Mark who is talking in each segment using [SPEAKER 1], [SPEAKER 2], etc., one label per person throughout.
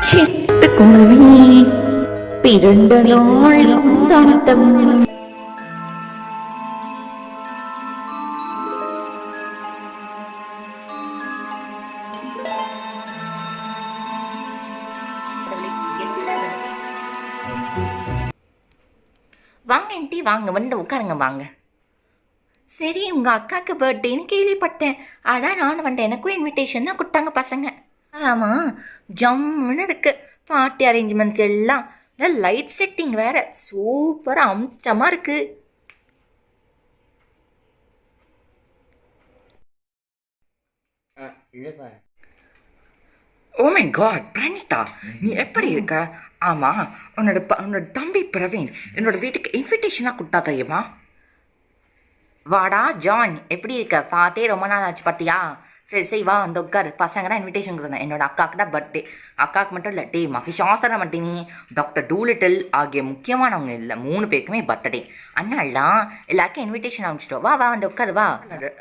[SPEAKER 1] சிட்டுக்குருவி பிறந்த நாள் கொண்டாட்டம்.
[SPEAKER 2] வாங்க ஆண்டி, வாங்க வந்து உட்காருங்க வாங்க. சரி, உங்கள் அக்காவுக்கு பர்த்டேன்னு கேள்விப்பட்டேன், அதான் நான் வந்துட்டேன். எனக்கும் இன்விடேஷன் தான் கொடுத்தாங்க பசங்க. ஆமாம், ஜம்முன்னு இருக்குது. பார்ட்டி அரேஞ்ச்மெண்ட்ஸ் எல்லாம், லைட் செட்டிங் வேறு சூப்பராக அம்சமாக இருக்குது. ஓ மை காட் பிரணீதா, நீ எப்படி இருக்க? ஆமாம், உன்னோட தம்பி பிரவீன் என்னோட வீட்டுக்கு இன்விடேஷனாக கொடுத்தா தெரியுமா? வாடா ஜான், எப்படி இருக்க? பார்த்தே ரொம்ப நாள் ஆச்சு பார்த்தியா? சரி வா அந்த உட்கார். பசங்க தான் இன்விடேஷன் கொடுத்தேன். என்னோட அக்காவுக்கு தான் பர்த்டே. அக்காவுக்கு மட்டும் இல்லை, டே மகிஷாசன மட்டினி, டாக்டர் டூலிட்டில் ஆகிய முக்கியமானவங்க இல்லை 3 பேருக்குமே பர்த்டே. அண்ணாலாம் எல்லாருக்கும் இன்விடேஷன் அனுப்பிச்சிட்டோம். வா அந்த உட்கார் வா.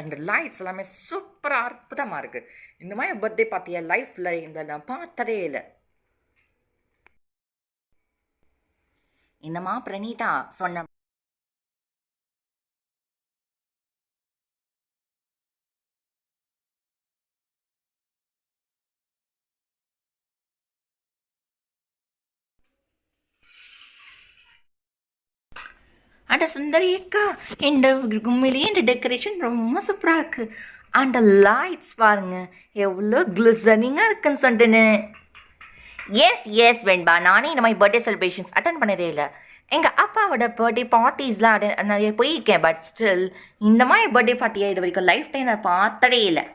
[SPEAKER 2] அந்த லைட்ஸ் எல்லாமே சூப்பராக அற்புதமாக இருக்குது. இந்த மாதிரி பர்த்டே பார்த்தியா லைஃப்பில் இந்த நான் பார்த்ததே இல்லை. என்னம்மா பிரணீதா சொன்ன அட சுந்தரி அக்கா, இந்த கும்மிலேயே இந்த டெக்கரேஷன் ரொம்ப சூப்பராக இருக்குது. அந்த லைட்ஸ் பாருங்க எவ்வளோ கிளிசனிங்காக இருக்குன்னு சொல்லிட்டுன்னு. எஸ் வெண்பா, நானே இந்த மாதிரி பர்த்டே செலிப்ரேஷன்ஸ் அட்டன் பண்ணதே இல்லை. எங்கள் அப்பாவோட பர்த்டே பார்ட்டிஸ்லாம் நிறைய போயிருக்கேன், பட் ஸ்டில் இந்த மாதிரி பர்த்டே பார்ட்டியை இது வரைக்கும் லைஃப் டைம் நான் பார்த்ததே இல்லை.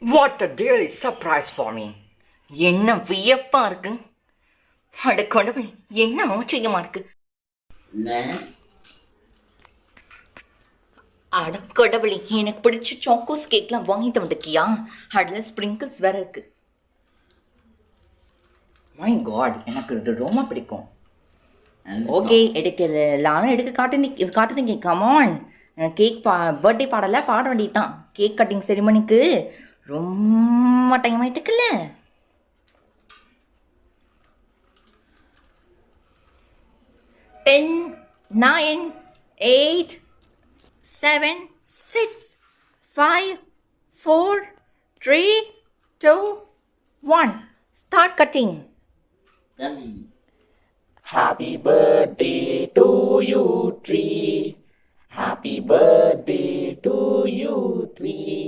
[SPEAKER 2] What a daily surprise for me. என்ன வியப்பாக இருக்கு. அட கடவுளே, என்ன ஆச்சரியமாக இருக்கு. அட கடவுளே, எனக்கு பிடிச்ச சாக்கோஸ் கேக்லாம் வாங்கிட்டு வந்திருக்கியா? அதில் ஸ்ப்ரிங்கிள்ஸ் வேற இருக்கு. மை காட், எனக்கு இது ரொம்ப பிடிக்கும். ஓகே, எடுக்கல நானும் எடுக்க காட்டுறீங்க. கமான், கேக் பர்த்டே பாடலை பாட வேண்டியது தான். கேக் கட்டிங் செரிமனிக்கு ரொம்ப time ஆகிட்டுக்குல்ல. 10, 9, 8, 7, 6, 5, 4, 3, 2, 1. Start cutting.
[SPEAKER 1] Happy birthday to you, tree. Happy birthday to you, tree.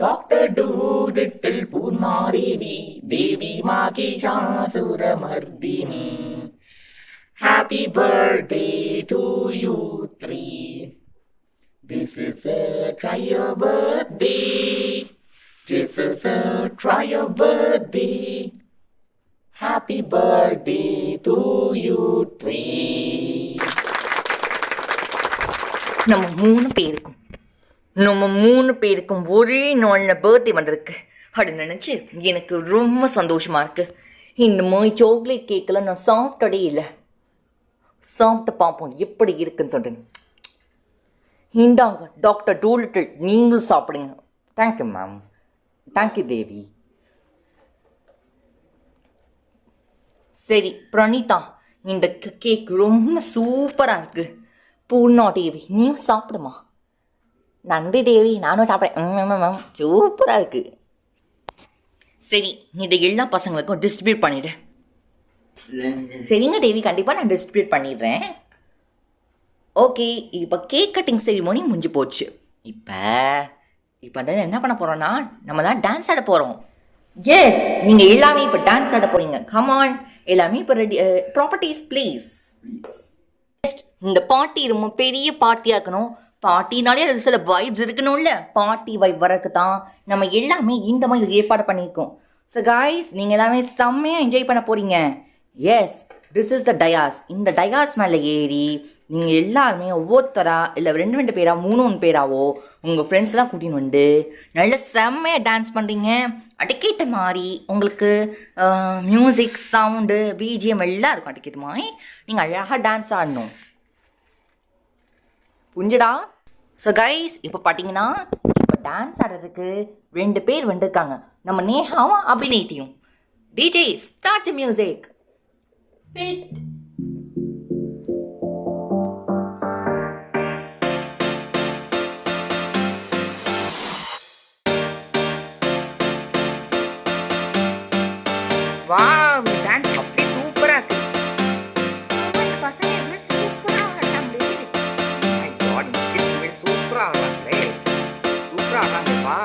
[SPEAKER 1] Dr. Doolittle Purnadeni, Devi Mahishasuramardini. Happy birthday to you, tree. This is a trial birthday. This is a trial birthday. Happy birthday to you, tree.
[SPEAKER 2] நம்ம மூணு பேருக்கும் ஒரே நாளில் birthday வந்திருக்கு. அப்படி நினச்சி எனக்கு ரொம்ப சந்தோஷமாக இருக்குது. இந்த மாதிரி சாக்லேட் கேக்கெல்லாம் நான் சாப்பிட்டதே இல்லை. சாப்பிட்டு பார்ப்போம் எப்படி இருக்குன்னு சொல்லிட்டு. இந்தாங்க டாக்டர் டூலிட்டில், நீங்களும் சாப்பிடுங்க. Thank you ma'am. தேங்க்யூ தேவி. சரி பிரணீதா, இந்த கேக் ரொம்ப சூப்பராக இருக்குது. பூர்ணா தேவி, நீயும் சாப்பிடுமா? நன்றி தேவி, நானும் சாப்பிட்றேன். சூப்பராக இருக்குது. சரி, இந்த எல்லா பசங்களுக்கும் டிஸ்ட்ரிபியூட் பண்ணிவிடு. சரிங்க தேவி, கண்டிப்பாக நான் டிஸ்ட்ரிபியூட் பண்ணிடுறேன். ஓகே, இப்போ கேக் கட்டிங் செரிமோனி முடிஞ்சு போச்சு. இப்போ என்ன பண்ண போகிறோன்னா, நம்ம தான் டான்ஸ் ஆட போகிறோம். எஸ், நீங்கள் எல்லாமே இப்போ டான்ஸ் ஆட போகிறீங்க. கமான், எல்லாமே இப்போ ரெடி. Properties please. இந்த பார்ட்டி ரொம்ப பெரிய பார்ட்டியாக இருக்கணும். பார்ட்டினாலே அது சில வைப்ஸ் இருக்கணும்ல. பார்ட்டி வைப் வரக்கு தான் நம்ம எல்லாமே இந்த மாதிரி ஏற்பாடு பண்ணியிருக்கோம். ஸோ காய்ஸ், நீங்கள் எல்லாமே செம்மையாக என்ஜாய் பண்ண போகிறீங்க. Yes, this is the dais. இந்த டயாஸ் மேலே ஏறி நீங்கள் எல்லாருமே ஒவ்வொருத்தரா இல்லை 2 பேரா 3 பேராவோ உங்கள் ஃப்ரெண்ட்ஸ்லாம் கூட்டின்னு வந்து நல்ல செம்மையாக டான்ஸ் பண்ணுறீங்க. அடிக்கேட்ட மாதிரி உங்களுக்கு மியூசிக், சவுண்டு, பிஜிஎம் எல்லாம் இருக்கும். அடிக்கேட்ட மாதிரி நீங்கள் அழகாக டான்ஸ் ஆடணும். புரிஞ்சுடா? ஸோ கைஸ் இப்போ பார்த்தீங்கன்னா இப்போ டான்ஸ் ஆடுறதுக்கு 2 பேர் வந்திருக்காங்க. நம்ம நேஹாவும் அபிநேத்தியும். DJ start music. Wow, dance அப்படி சூப்பரா இருக்கு. இந்த பசங்க எவ்வளவு சூப்பரா ஆடுறாங்களே. மை காட், கிட்ஸ் சூப்பரா ஆடுறாங்களே. சூப்பரா ஆடுறாங்கப்பா.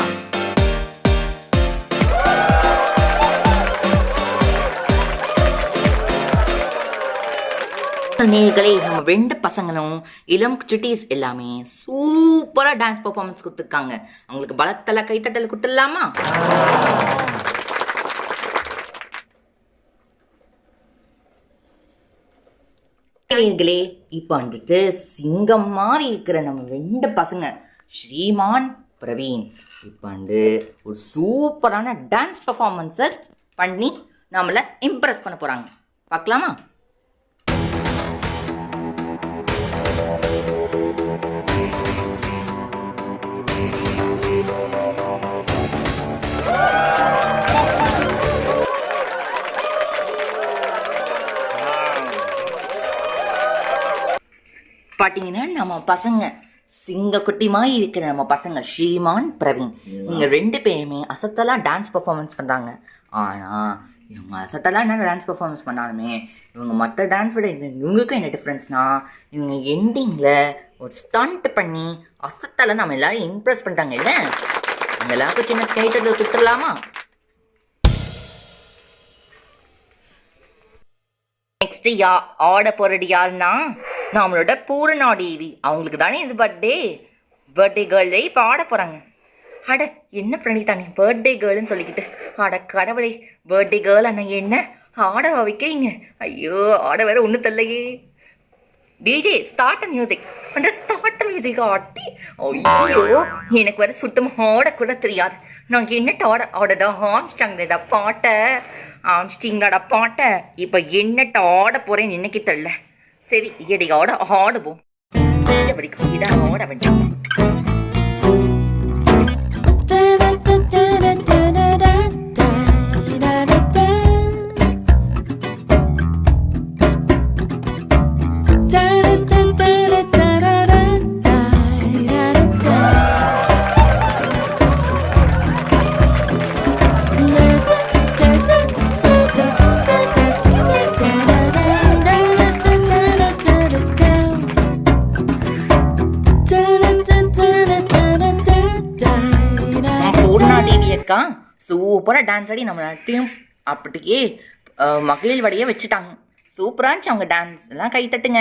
[SPEAKER 2] நேர்களே, நம்ம 2 பசங்களும் இளம் சுட்டீஸ் எல்லாமே சூப்பரா டான்ஸ் பெர்ஃபார்மன்ஸ் கொடுத்துருக்காங்க. அவங்களுக்கு பலத்தல கைத்தட்டல் குட்டலாமா? நேர்களே, இப்போ வந்துட்டு சிங்கம் மாதிரி இருக்கிற நம்ம 2 பசங்க ஸ்ரீமான் பிரவீன் இப்போ வந்து ஒரு சூப்பரான டான்ஸ் பெர்ஃபார்மன்ஸை பண்ணி நம்மளை இம்ப்ரெஸ் பண்ண போறாங்க. பார்க்கலாமா? பார்த்தீங்கன்னா நம்ம பசங்க சிங்கக்குட்டி மாதிரி இருக்கிற நம்ம பசங்க ஸ்ரீமான் பிரவீன் இவங்க 2 பேருமே அசத்தலாக டான்ஸ் பெர்ஃபார்மன்ஸ் பண்ணுறாங்க. ஆனால் இவங்க அசத்தலாக என்ன டான்ஸ் பெர்ஃபார்மன்ஸ் பண்ணாலுமே இவங்க மற்ற டான்ஸ் விட இவங்களுக்கும் என்ன டிஃப்ரென்ஸ்னால் இவங்க எண்டிங்கில் ஒரு ஸ்டண்ட் பண்ணி அசத்தலை நம்ம எல்லாரும் இம்ப்ரெஸ் பண்ணிட்டாங்க. இல்லை அவங்க எல்லாருக்கும் சின்ன கைட்டத்தில் கொடுத்துடலாமா? நெக்ஸ்ட் ஆட போறது யாருன்னா நம்மளோட பூரணா தேவி. அவங்களுக்கு தானே இது பர்த்டே கேர்ளே இப்போ ஆட போறாங்க. அட என்ன பிரணீதா நீ பர்த்டே கேர்ள்னு சொல்லிக்கிட்டு, அட கடவுளே, பர்த்டே கேர்ள் அண்ணா என்ன ஆட வைக்கிறீங்க? ஐயோ, ஆட வேற ஒன்றும் தெரியலையே. DJ start music. அந்த ஸ்டார்ட் மியூசிக் ஆட்டி ஐயோ, எனக்கு வேற சுத்தமாக ஆடக்கூட தெரியாது. நான் என்னட்ட ஆடதா ஆரம்பிச்சிட்டாங்கடா பாட்டை. இப்போ என்னட்ட ஆட போறேன்னு இன்னைக்கு தெரியல. சரி, எடி ஆடுவோம். வரைக்கும் இதான் ஆட வேண்டாம். சூப்பரா டான்ஸ் ஆடி நம்ம நாட்டையும் அப்படியே மகளிர் வடையே வச்சுட்டாங்க. சூப்பரா இருந்துச்சு அவங்க டான்ஸ் எல்லாம். கை தட்டுங்க.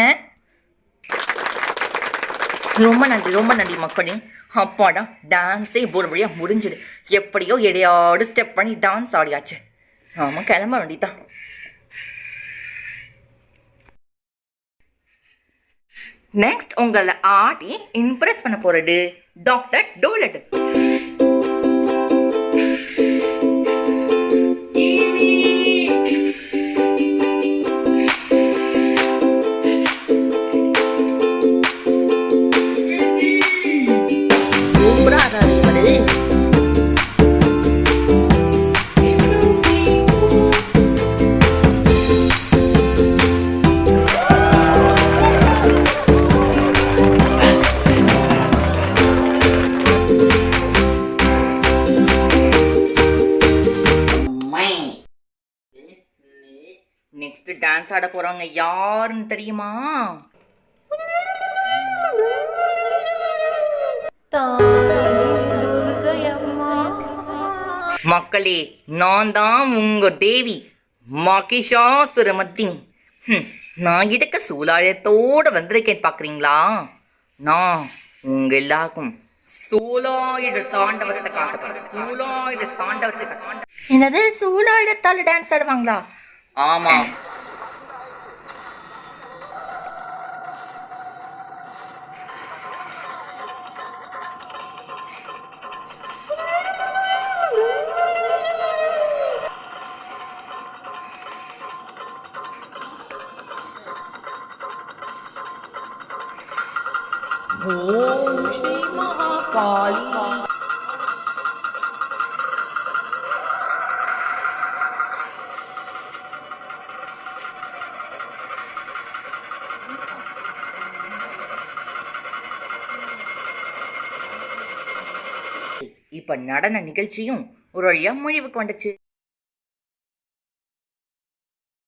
[SPEAKER 2] ரொம்ப நன்றி மக்களே. அப்பாடா, டான்ஸே ஒரு வழியா முடிஞ்சுது. எப்படியோ எடையாடு ஸ்டெப் பண்ணி டான்ஸ் ஆடியாச்சு. ஆமா, கிளம்ப வேண்டியதான். நெக்ஸ்ட் உங்களை ஆடி இம்ப்ரெஸ் பண்ண போறது டாக்டர் டோலட். நெக்ஸ்ட் டான்ஸ் ஆட போறாங்க யாருன்னு தெரியுமா? மக்களே, நான் தான் உங்க தேவி மகிஷாசுரமர்த்தினி. நான் இதுக்கு சூலாயுதத்தோட வந்திருக்கேன் பாக்குறீங்களா? நான் உங்க எல்லாருக்கும் சூலாயுத தாண்டவத்தை காட்டப்படுறேன். சூலாயுத தாண்டவத்தை. என்னது, சூலாயுதத்தால டான்ஸ் ஆடுவாங்களா? ஆமா. ஓம் ஸ்ரீ மகாகாளி. இப்ப நடன நிகழ்ச்சியும் ஒரு வழியா முடிவுக்கு வந்துச்சு.